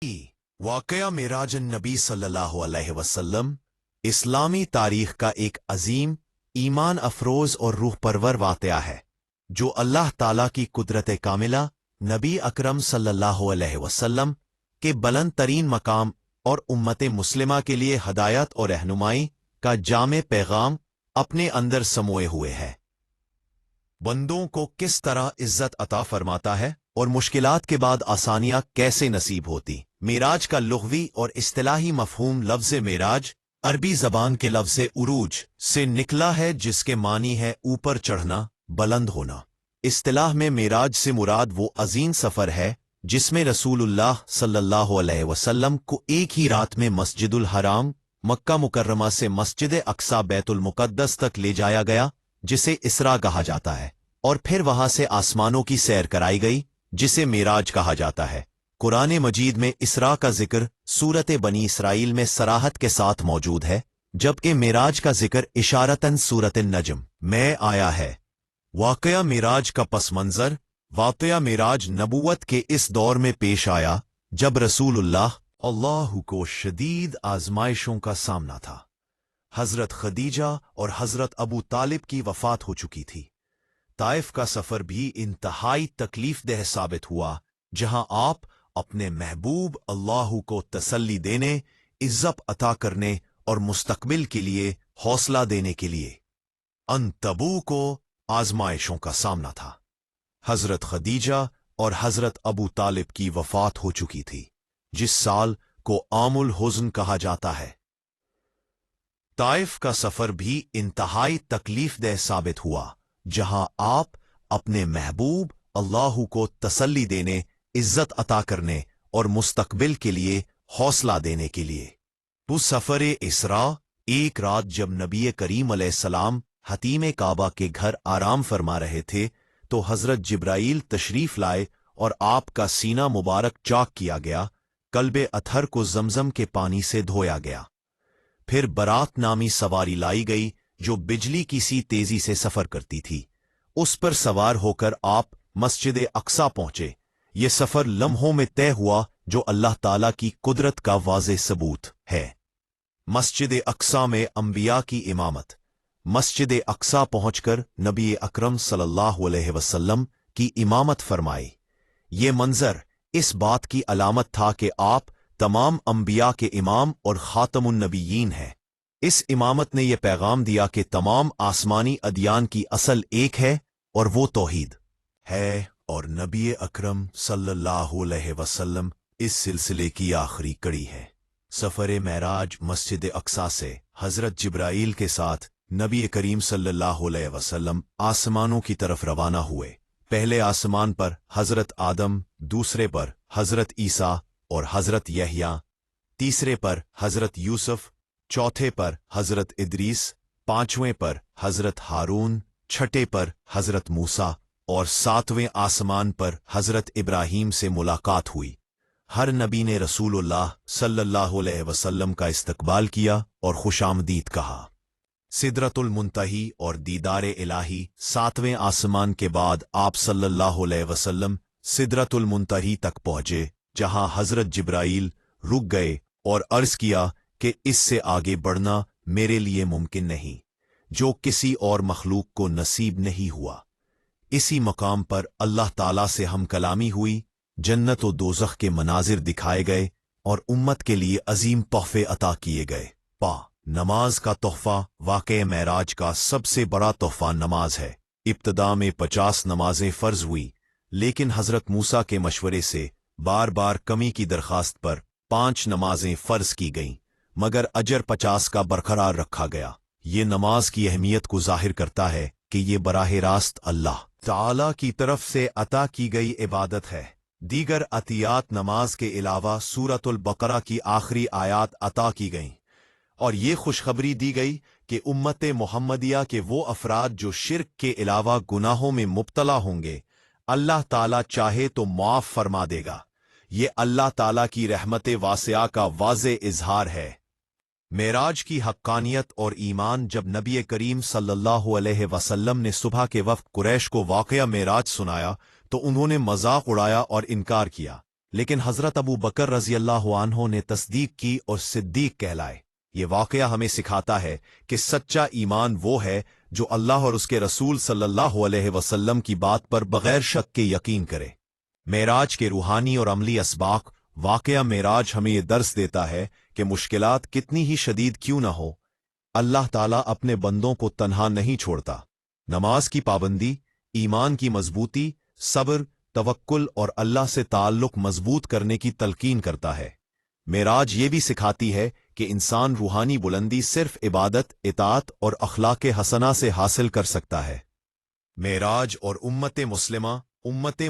वाक़या मेराज नबी सल्लल्लाहु अलैहि वसल्लम इस्लामी तारीख का एक अजीम, ईमान अफरोज़ और रूह परवर वाक़या है, जो अल्लाह ताला की कुदरत कामिला नबी अकरम सल्लल्लाहु अलैहि वसल्लम के बुलंद तरीन मकाम और उम्मत मुस्लिमा के लिए हदायत और रहनुमाई का जामे पैगाम अपने अंदर समोए हुए है। बंदों को किस तरह इज्जत अता फरमाता है और मुश्किलात के बाद आसानियां कैसे नसीब होती। मेराज का लुग़वी और इस्तिलाही मफ़हूम लफ्ज़ मेराज अरबी ज़बान के लफ्ज़ उरूज से निकला है, जिसके मानी है ऊपर चढ़ना, बुलंद होना। इस्तिलाह में मेराज से मुराद वो अज़ीम सफ़र है जिसमें रसूलुल्लाह सल्लल्लाहु अलैहि वसल्लम को एक ही रात में मस्जिदुल हराम मक्का मुकर्रमा से मस्जिद अक्सा बैतुल मुक़द्दस तक ले जाया गया, जिसे इसरा कहा जाता है, और फिर वहां से आसमानों की सैर कराई गई, जिसे मेराज कहा जाता है। कुरान मजीद में इसरा का जिक्र सूरत बनी इसराइल में सराहत के साथ मौजूद है, जबकि मेराज का जिक्र इशारतन सूरत नजम में आया है। वाक़या मेराज का पस मंज़र। वाक़या मेराज नबूवत के इस दौर में पेश आया जब रसूलुल्लाह अल्लाह को शदीद आजमाइशों का सामना था। हज़रत खदीजा और हज़रत अबू तालिब की वफ़ात हो चुकी थी। ताइफ का सफ़र भी इंतहाई तकलीफ देह साबित हुआ, जहां आप अपने महबूब अल्लाह को तसल्ली देने, इज्जत अता करने और मुस्तकबिल के लिए हौसला देने के लिए अन तबू को आजमाइशों का सामना था। हज़रत खदीजा और हज़रत अबू तालिब की वफ़ात हो चुकी थी, जिस साल को आमुल हुज़्न कहा जाता है। ताइफ का सफ़र भी इंतहाई तकलीफ देह साबित हुआ, जहां आप अपने महबूब अल्लाह को तसल्ली देने, इज्जत अता करने और मुस्तकबिल के लिए हौसला देने के लिए उस सफ़र इसरा एक रात जब नबी करीम अलैहिस्सलाम हतीम काबा के घर आराम फरमा रहे थे, तो हज़रत जिब्राईल तशरीफ लाए और आपका सीना मुबारक चाक किया गया। कल्बे अथर को जमजम के पानी से धोया गया। फिर बरात नामी सवारी लाई गई, जो बिजली की सी तेजी से सफ़र करती थी। उस पर सवार होकर आप मस्जिद अक्सा पहुंचे। ये सफ़र लम्हों में तय हुआ, जो अल्लाह ताला की कुदरत का वाज़े सबूत है। मस्जिद अक्सा में अंबिया की इमामत। मस्जिद अक्सा पहुंचकर नबी अकरम सल्लल्लाहु अलैहि वसल्लम की इमामत फरमाई। ये मंजर इस बात की अलामत था कि आप तमाम अंबिया के इमाम और खातमुन नबीयीन हैं। इस इमामत ने यह पैगाम दिया कि तमाम आसमानी अदियान की असल एक है, और वो तौहीद है, और नबी अकरम सल्लल्लाहु अलैहि वसल्लम इस सिलसिले की आखिरी कड़ी है। सफ़र मेराज मस्जिद अक्सा से हज़रत जिब्राईल के साथ नबी करीम सल्लल्लाहु अलैहि वसल्लम आसमानों की तरफ रवाना हुए। पहले आसमान पर हज़रत आदम, दूसरे पर हज़रत ईसा और हज़रत यहया, तीसरे पर हज़रत यूसुफ, चौथे पर हज़रत इदरीस, पांचवें पर हज़रत हारून, छठे पर हज़रत मूसा और सातवें आसमान पर हज़रत इब्राहीम से मुलाकात हुई। हर नबी ने रसूलुल्लाह सल्लल्लाहु अलैहि वसल्लम का इस्तकबाल किया और खुशामदीद कहा। सिदरतुल मुंतही और दीदार इलाही। सातवें आसमान के बाद आप सल्लल्लाहु अलैहि वसल्लम सिदरतुल मुंतही तक पहुंचे, जहां हज़रत जिब्राईल रुक गए और अर्ज़ किया कि इससे आगे बढ़ना मेरे लिए मुमकिन नहीं, जो किसी और मखलूक को नसीब नहीं हुआ। इसी मकाम पर अल्लाह ताला से हम कलामी हुई, जन्नत और दोज़ख के मनाजिर दिखाए गए और उम्मत के लिए अजीम तोहफे अता किए गए। नमाज का तोहफा। वाक़या मेराज का सबसे बड़ा तोहफा नमाज है। इब्तदा में 50 नमाजें फ़र्ज हुई, लेकिन हज़रत मूसा के मशवरे से बार बार कमी की दरख्वास्त पर 5 नमाजें फ़र्ज की गईं, मगर अजर 50 का बरकरार रखा गया। ये नमाज की अहमियत को ज़ाहिर करता है कि ये बराह रास्त अल्लाह ताला की तरफ से अता की गई इबादत है। दीगर अतियात नमाज के अलावा सूरतुल बकरा की आखिरी आयात अता की गईं, और ये खुशखबरी दी गई कि उम्मत मोहम्मदिया के वो अफराद जो शिर्क के अलावा गुनाहों में मुब्तला होंगे, अल्लाह ताला चाहे तो माफ़ फरमा देगा। ये अल्लाह ताला की रहमत वासिया का वाज़े इजहार है। मेराज की हक्कानियत और ईमान। जब नबी करीम सल्लल्लाहु अलैहि वसल्लम ने सुबह के वक्त कुरैश को वाक़या मेराज सुनाया, तो उन्होंने मजाक उड़ाया और इनकार किया। लेकिन हजरत अबू बकर रजी अल्लाह अन्हो ने तस्दीक की और सिद्दीक कहलाए। ये वाकया हमें सिखाता है कि सच्चा ईमान वो है जो अल्लाह और उसके रसूल सल्लल्लाहु अलैहि वसल्लम की बात पर बगैर शक के यकीन करे। मेराज के रूहानी और अमली असबाक वाकया मेराज हमें ये दर्स देता है कि मुश्किलात कितनी ही शदीद क्यों न हो, अल्लाह ताला अपने बंदों को तन्हा नहीं छोड़ता। नमाज की पाबंदी, ईमान की मजबूती, सब्र, तवक्कुल और अल्लाह से ताल्लुक मजबूत करने की तलकीन करता है। मेराज ये भी सिखाती है कि इंसान रूहानी बुलंदी सिर्फ इबादत, इताअत और अखलाक हसना से हासिल कर सकता है। मेराज और उम्मत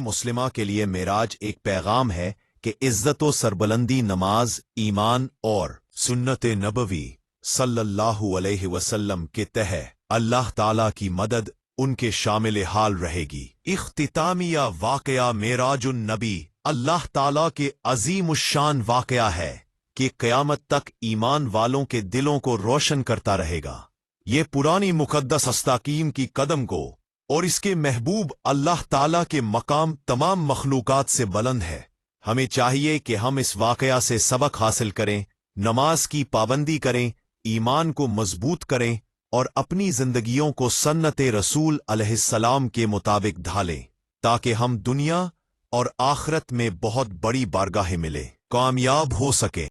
मुस्लिमा के लिए मेराज एक पैगाम है कि इज्जत व सरबलंदी नमाज, ईमान और सुन्नत नबवी सल्लल्लाहु अलैहि वसल्लम के तहत अल्लाह ताला की मदद उनके शामिल हाल रहेगी। इख्तितामिया वाकया मेराजुन नबी अल्लाह ताला के अजीमुश्शान वाकया है कि क़यामत तक ईमान वालों के दिलों को रोशन करता रहेगा। ये पुरानी मुक़द्दस अस्ताकीम की कदम को और इसके महबूब अल्लाह ताला के मकाम तमाम मखलूकात से बुलंद है। हमें चाहिए कि हम इस वाकया से सबक हासिल करें, नमाज की पाबंदी करें, ईमान को मजबूत करें और अपनी जिंदगियों को सन्नत रसूल अलैहिस्सलाम के मुताबिक ढालें, ताकि हम दुनिया और आखिरत में बहुत बड़ी बारगाहें मिले, कामयाब हो सके।